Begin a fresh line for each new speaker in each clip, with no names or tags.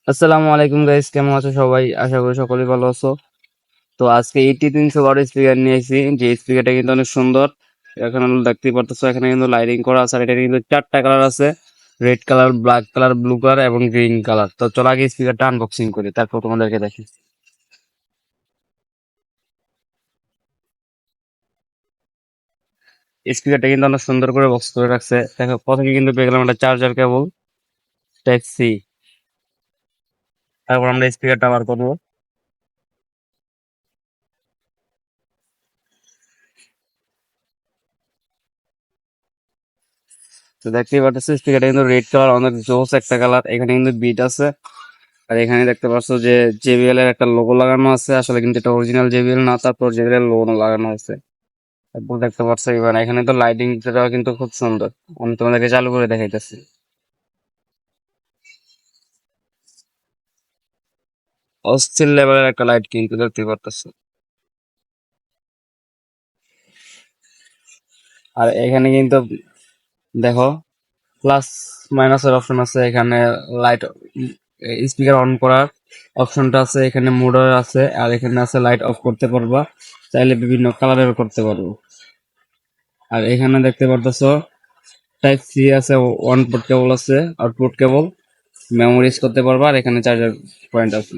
আসসালামু আলাইকুম গাইস, কেমন আছো সবাই? আশা করি সকলেই ভালো আছো। তো আজকে 312 স্পিকার নিয়ে এসেছি। যে স্পিকারটা কিন্তু অনেক সুন্দর। এখানে দেখতেই পারতেছো, এখানে কিন্তু লাইটিং করা আছে। আর এটা কিন্তু চারটা কালার আছে: red colour, black colour, blue colour এবং গ্রিন কালার। তো চলো আগে স্পিকারটা আনবক্সিং করি, তারপর তোমাদেরকে দেখি। স্পিকারটা কিন্তু অনেক সুন্দর করে বক্স করে রাখছে। দেখো, প্রথমে কিন্তু পেয়ে গেলাম একটা চার্জার কেবল টাইপ সি। তারপর আমরা স্পিকারটা বার করবো। তো দেখতেই পাচ্ছ, স্পিকারটা কিন্তু রেড কালার, অনেক জোস একটা কালার। এখানে কিন্তু বিট আছে। আর এখানে দেখতে পাচ্ছ যে জেবিএল এর একটা লোগো লাগানো আছে। আসলে কিন্তু এটা অরিজিনাল জেবিএল না, তারপর জেবিএল এর লোগো লাগানো আছে। তারপর দেখতে পাচ্ছ এবার এখানে তো লাইটিংটা কিন্তু খুব সুন্দর। আমি তোমাদেরকে চালু করে দেখাইতেছি। অস্থির লেভেলের একটা লাইট কিন্তু দেখতে পাচ্ছ। আর এখানে কিন্তু দেখো, প্লাস মাইনাসের অপশন আছে এখানে। লাইট স্পিকার অন করার অপশনটা আছে এখানে, মোডের আছে। আর এখানে আছে লাইট অফ করতে পারবা, চাইলে বিভিন্ন কালারের করতে পারবো। আর এখানে দেখতে পারতেছো টাইপ সি আছে, ওয়ান পোর্ট কেবল আছে, আউটপুট কেবল, মেমোরি ইউজ করতে পারবা। আর এখানে চার্জার পয়েন্ট আছে।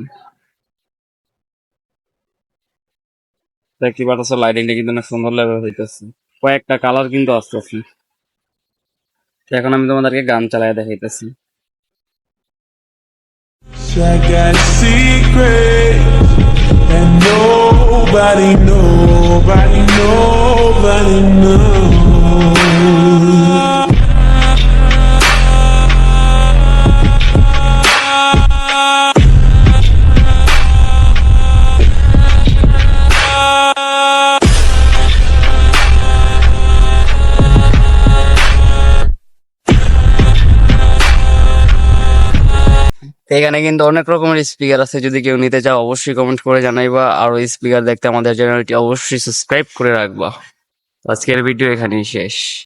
দেখতে পাচ্ছ লাইটিংটা কিন্তু অনেক সুন্দর লেভেল হইতেছে। কয়েকটা কালার কিন্তু আসতেছে। এখন আমি তোমাদেরকে গান চালায় দেখাইতেছি।
I got a secret and nobody knows.
এখানে কিন্তু অনেক রকমের স্পিকার আছে। যদি কেউ নিতে চাও অবশ্যই কমেন্ট করে জানাইবা। আর ওই স্পিকার দেখতে আমাদের চ্যানেলটি অবশ্যই সাবস্ক্রাইব করে রাখবা। আজকের ভিডিও এখানেই শেষ।